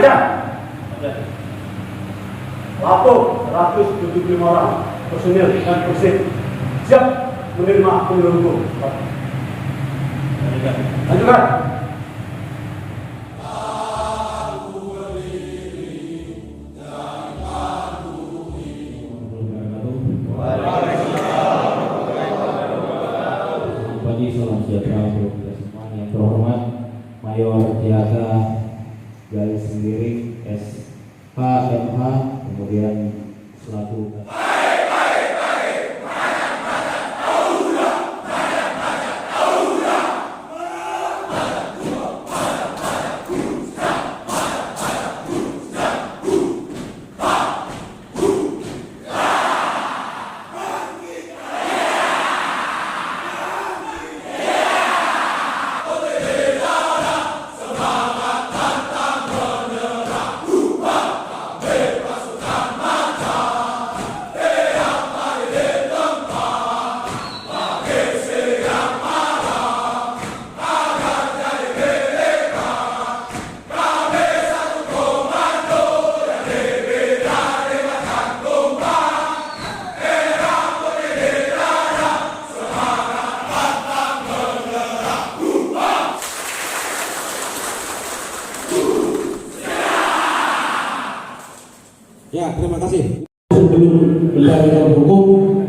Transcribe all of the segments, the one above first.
Baca. Lapor 175 orang personil dan persib siap menerima penyuluh hukum. Lanjutkan. Salam sejahtera untuk kita semua. Yang terhormat Mayor Tiaga garis sendiri SHMH, kemudian selaku Ya, terima kasih. Sebelum menjalankan hukum,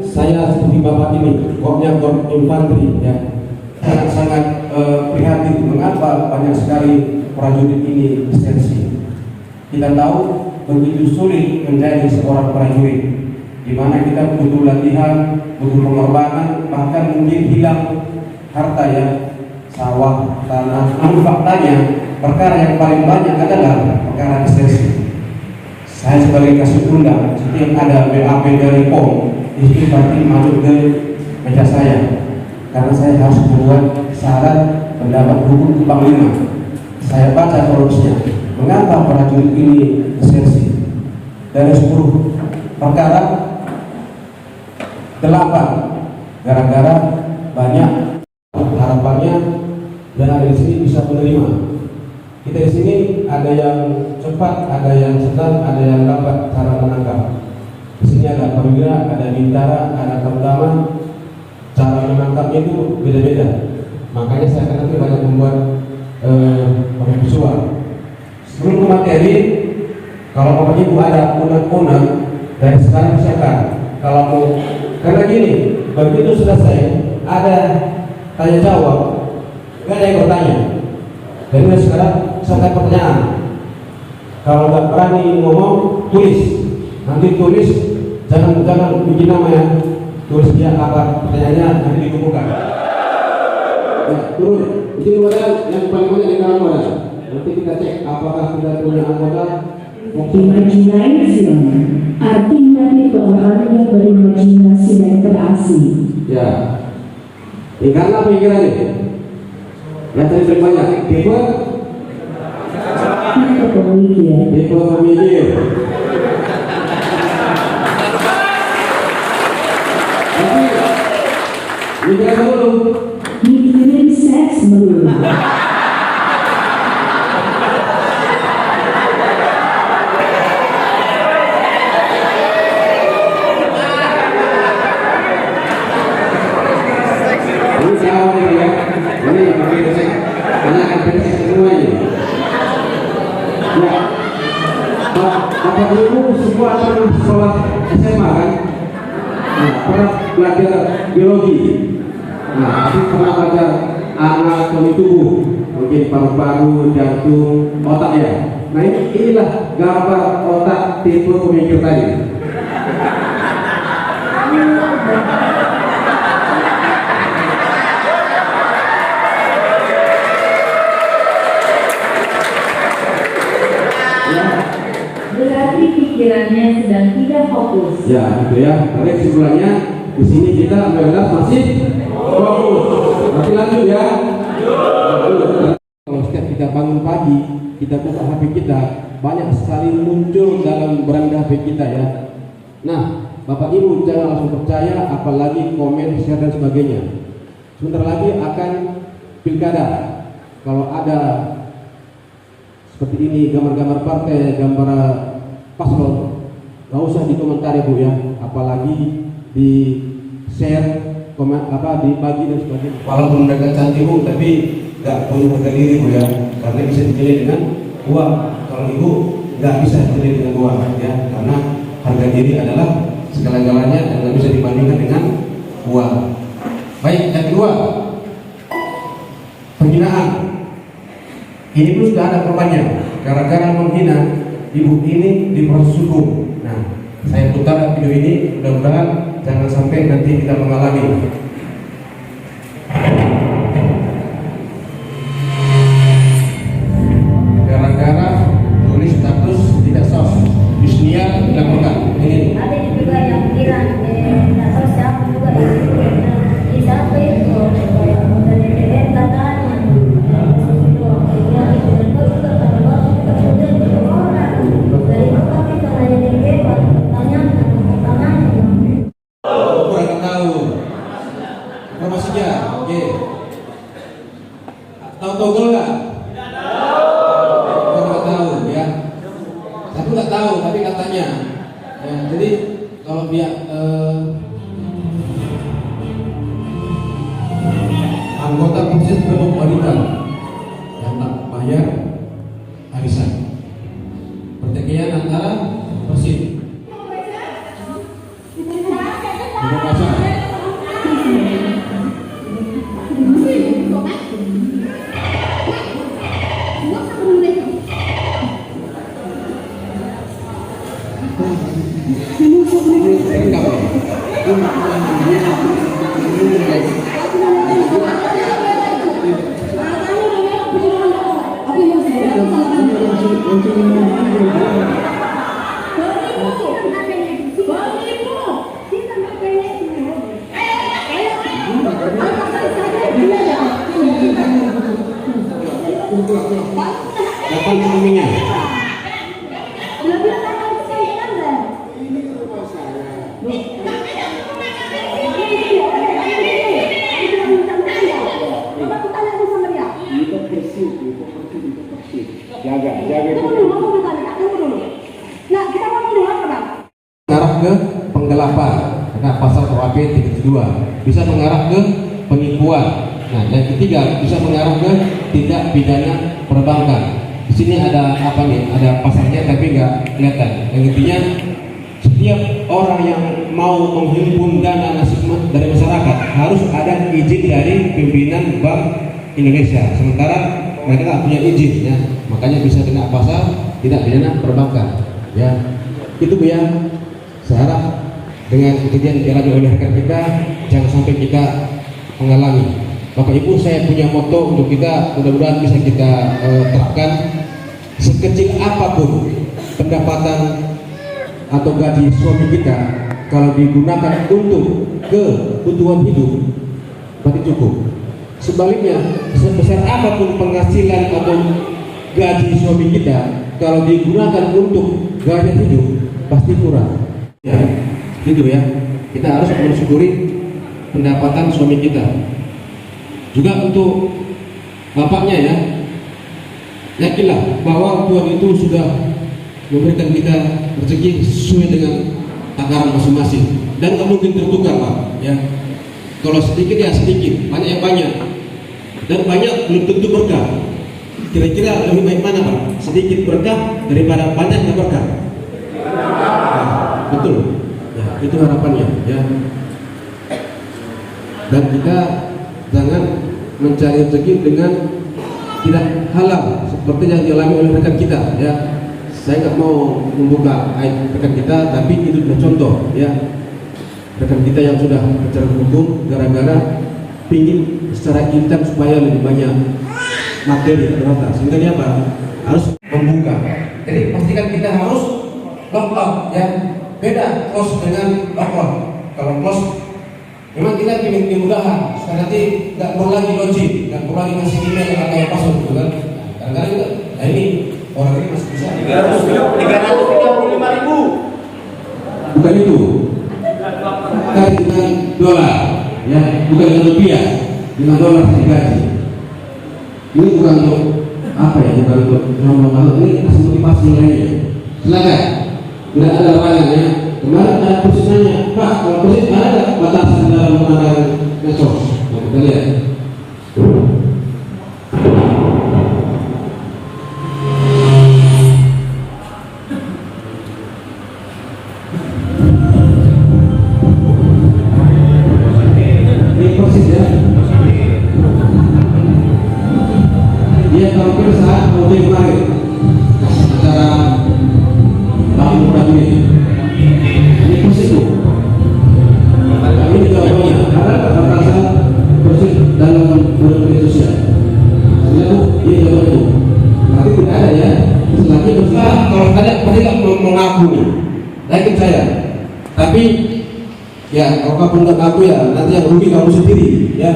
saya seperti Bapak ini, Kopnya Kop Infanteri, ya, sangat prihatin mengapa banyak sekali prajurit ini disensi. Kita tahu begitu sulit menjadi seorang prajurit, di mana kita butuh latihan, butuh pengorbanan, bahkan mungkin hilang harta ya, sawah, tanah. Namun faktanya, perkara yang paling banyak adalah perkara disensi. Saya sebagai kasih undang, setiap ada BAP dari POM, itu berarti masuk ke meja saya, karena saya harus membuat syarat pendapat hukum ke Panglima. Saya baca korupsinya, mengapa prajurit ini disensi? Dari 10 perkara, 8 gara-gara banyak. Harapannya yang ada di sini bisa menerima. Kita di sini ada yang cepat, ada yang sedang, ada yang lambat cara menangkap. Di sini ada perwira, ada bintara, ada tamtama. Cara menangkapnya itu beda-beda. Makanya saya akan nanti banyak membuat visual. Sebelum ke materi, kalau Bapak Ibu ada unek-unek dari sekarang silakan. Kalau mau, karena gini, begitu selesai ada tanya jawab, nggak ada yang bertanya. Dan sekarang saya pertanyaan. Kalau nggak berani ngomong, tulis. Nanti tulis, jangan bikin nama ya. Tulis dia apa pertanyaannya, nanti dikumpulkan. Ya, turun. Di sini ada yang paling banyak di dalam ada. Nanti kita cek apakah kita punya anggota. Imajinasi artinya itu orang yang berimajinasi dan terasih. Ya. Ingatlah pikirannya. Yang tadi paling banyak. Tipe pemikir. Tipe pemikir. Mikirin dulu. Mikirin seks melulu. Bapak Ibu semua pernah sekolah SMA kan? Nah, pernah belajar biologi. Nah, tapi pernah belajar anatomi tubuh, mungkin paru-paru, jantung, otak ya. Nah, inilah gambar otak tipe pemikir tadi. Berarti pikirannya sedang tidak fokus. Ya, gitu ya. Tapi kesimpulannya di sini kita masih fokus. Nanti lanjut ya. Kalau setiap kita bangun pagi, kita buka HP kita, banyak sekali muncul dalam beranda HP kita ya. Nah, Bapak Ibu jangan langsung percaya, apalagi komen, share dan sebagainya. Sebentar lagi akan pilkada. Kalau ada seperti ini, gambar-gambar partai, gambar paslon, nggak usah dikomentari Bu ya, apalagi di share, dibagi dan sebagainya. Walaupun mereka cantik Bu, tapi nggak punya harga diri Bu ya, karena bisa dibeli dengan uang. Kalau Ibu nggak bisa dibeli dengan uang ya, karena harga diri adalah segala-galanya dan nggak bisa dibandingkan dengan uang. Baik, yang kedua, penghinaan. Ini pun sudah ada korbannya, gara-gara menghina ibu ini di proses hukum. Nah, saya putar video ini, mudah-mudahan jangan sampai nanti kita mengalami. Gara-gara tulis status tidak sos, Yusnia dilaporkan. Ini Ada juga yang bilang tidak tahu siapa juga di siapa itu dari DPR katanya kurang tahu informasinya. Oke, tahu togel nggak? Nggak tahu ya. Aku nggak tahu, tapi katanya. Ya, jadi kalau pihak anggota komisi Gabung Wanita yang tak bayar arisan, pertikaian antara persib. Bukan baca. Kapan suaminya? Mengarah ke penggelapan, nah pasal KUHP 32 bisa mengarah ke penipuan. Nah, yang ketiga bisa mengarah ke tindak pidana perbankan. Di sini ada apa nih? Ada pasalnya tapi nggak kelihatan. Yang intinya setiap orang yang mau menghimpun dana nasib dari masyarakat harus ada izin dari pimpinan Bank Indonesia. Sementara mereka nggak punya izin, ya. Makanya bisa kena pasal tindak pidana perbankan. Ya, itu Bu ya. Saya harap dengan kejadian yang dialami oleh rekan kita jangan sampai kita mengalami. Bapak Ibu, saya punya moto untuk kita, mudah-mudahan bisa kita terapkan. Sekecil apapun pendapatan atau gaji suami kita, kalau digunakan untuk kebutuhan hidup berarti cukup. Sebaliknya, sebesar apapun penghasilan atau gaji suami kita, kalau digunakan untuk gaya hidup pasti kurang. Ya, gitu ya. Kita harus mensyukuri pendapatan suami kita. Juga untuk bapaknya ya, yakinlah bahwa Tuhan itu sudah memberikan kita rezeki sesuai dengan takaran masing-masing dan nggak mungkin tertukar Pak. Ya, kalau sedikit ya sedikit, banyak ya banyak, dan banyak belum tentu berkah. Kira-kira lebih baik mana Pak? Sedikit berkah daripada banyaknya berkah. Nah, betul. Ya, itu harapannya ya. Dan kita jangan mencari rezeki dengan tidak halal seperti yang dialami oleh rekan kita ya. Saya nggak mau membuka aib rekan kita, tapi itu sudah contoh ya. Rekan kita yang sudah bicara hukum gara-gara pingin secara instan supaya lebih banyak materi ternyata, sehingga dia apa? Harus membuka. Jadi pastikan kita harus lock out ya. Beda close dengan lock out. Kalau close memang kita ingin kemudahan, supaya nanti nggak perlu lagi login, nggak perlu lagi ngasih email atau password gitu kan. Kadang-kadang itu, nah ini orang ini masih bisa. 335.000. Bukan itu, terkait dengan dolar, ya, bukan dengan rupiah, dengan dolar digaji. Ini bukan untuk apa ya bukan untuk ngomong ini kasih motivasi lainnya. Silakan. Tidak ada larangan ya. Kemarin ada kursus nanya, Pak, kalau kursus ada nggak batasan dalam menggunakan medsos? Nah, kita lihat. Ini persis ya. Dia kalau kita saat mau kemarin acara tahun muda ini persis itu. Ini jawabannya ada batasan persis dalam bermedia sosial. Sehingga itu ini jawaban itu. Nanti tidak ada ya. Selagi besar kalau ada pasti tidak mengaku nih. Yakin saya. Tapi ya kalau kamu nggak ngaku ya nanti yang rugi kamu sendiri ya.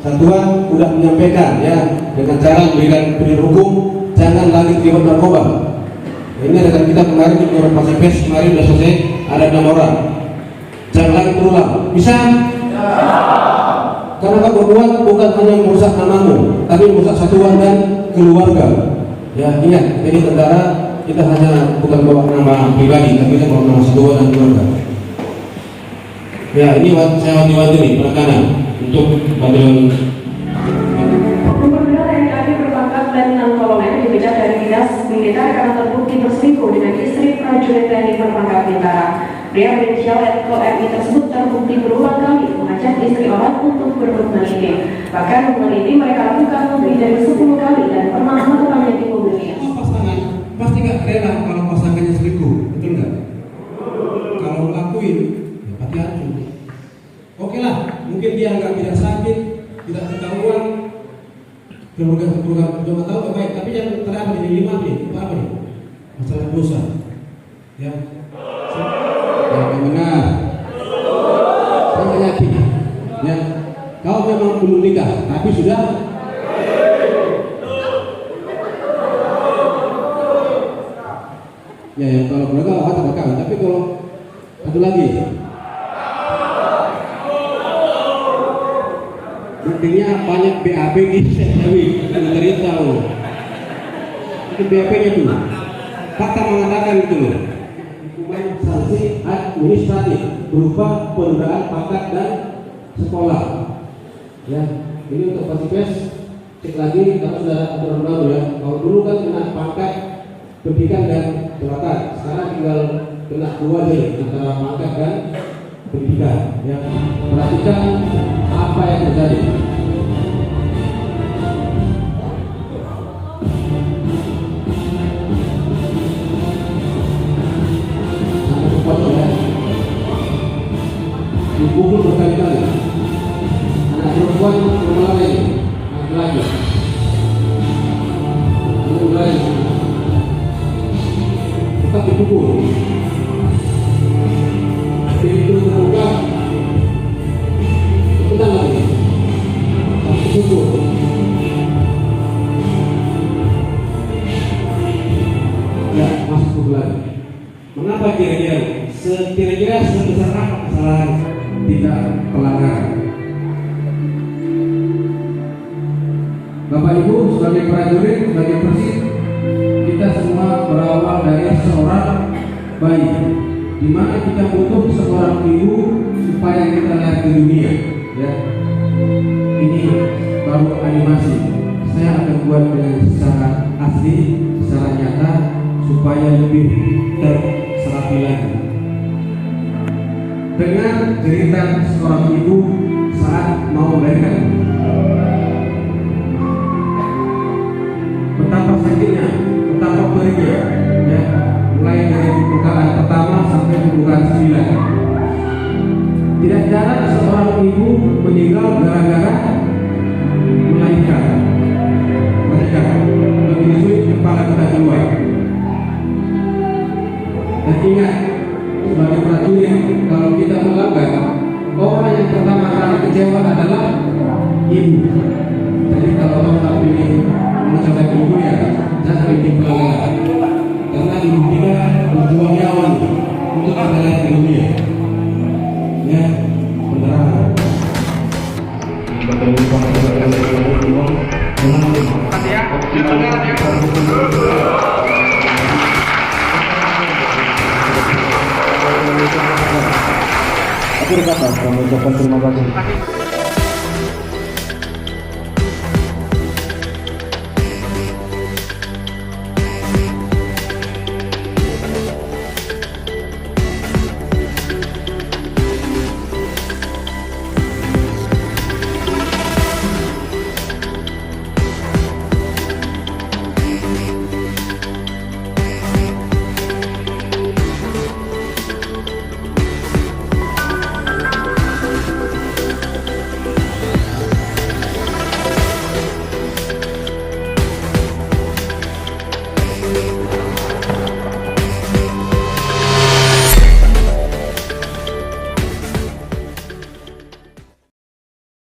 Satuan sudah menyampaikan ya dengan cara memberikan pendidikan hukum jangan lagi terlibat narkoba. Ini adalah kita kemarin di Dewan Pasipes kemarin sudah selesai ada 6 orang. Jangan lagi terulang. Bisa? Ya. Karena kamu berbuat bukan hanya merusak namamu, tapi merusak satuan dan keluarga. Ya ingat, jadi tentara kita hanya bukan bawa nama pribadi, tapi kita bawa nama satuan dan keluarga. Ya ini saya wanti-wanti nih penekanan untuk badan. Gubernur TNI berpangkat Letnan Kolonel dipecat dari dinas militer karena terbukti berselingkuh dengan istri prajurit TNI berpangkat bintara. Pria berinisial Letko MI tersebut terbukti berulang kali mengajak istri orang untuk berhubungan intim. Bahkan hubungan intim mereka lakukan lebih dari 10 kali dan pernah melakukannya di mobilnya. Pasangan pasti nggak rela kalau pasangannya selingkuh, betul nggak? Kalau ngelakuin, ya pasti hancur. Oke lah, mungkin dia tidak sakit, tidak ketahuan, keluarga cuma tahu baik, tapi yang terakhir di 5 nih, apa nih? Masalah dosa, ya. Yang benar. Saya yakin, ya. Kau memang belum nikah, tapi sudah. Ya, yang kalau keluarga apa terbakar, tapi kalau satu lagi. Buktinya banyak BAP di Setawi, dari tahu. Itu BAP-nya tuh. Fakta mengatakan itu loh. Hukuman sanksi administratif berupa penundaan pangkat dan sekolah. Ya, ini untuk Pasipes cek lagi kalau sudah aturan baru ya. Kalau dulu kan kena pangkat pendidikan dan jabatan, sekarang tinggal kena 2 aja antara pangkat dan pendidikan. Ya, perhatikan apa yang terjadi. Sampai cepat ya. Dipukul berkali-kali. Anak perempuan kemana lagi? Laki-laki. Mulai tetap dipukul. Pintu terbuka. Kita lagi. Syukur. Ya, masuk lagi. Mengapa kira-kira sebesar apa kesalahan tidak pelanggaran? Bapak Ibu sebagai prajurit, sebagai persis, kita semua berawal dari seorang bayi, di mana kita butuh seorang ibu supaya kita lahir ke dunia. Ya. Ini baru animasi. Saya akan buat dengan secara asli, secara nyata, supaya lebih terserapi lagi. Dengan cerita seorang ibu saat mau melahirkan, betapa sakitnya, betapa perihnya, ya, mulai dari pembukaan pertama sampai pembukaan 9. Tidak jarang seorang ibu meninggal gara-gara melahirkan. Mereka begitu sulit kepala kita keluar. Dan ingat, sebagai prajurit, kalau kita melanggar, orang yang pertama kali kecewa adalah ibu. Jadi kalau orang tak ingin mencapai ibu ya, jangan bikin pelanggaran. Karena ibu kita berjuang nyawa untuk kita lahir di dunia. Ya, penerangan. Terima kasih ya. akhir kata kami ucapkan terima kasih.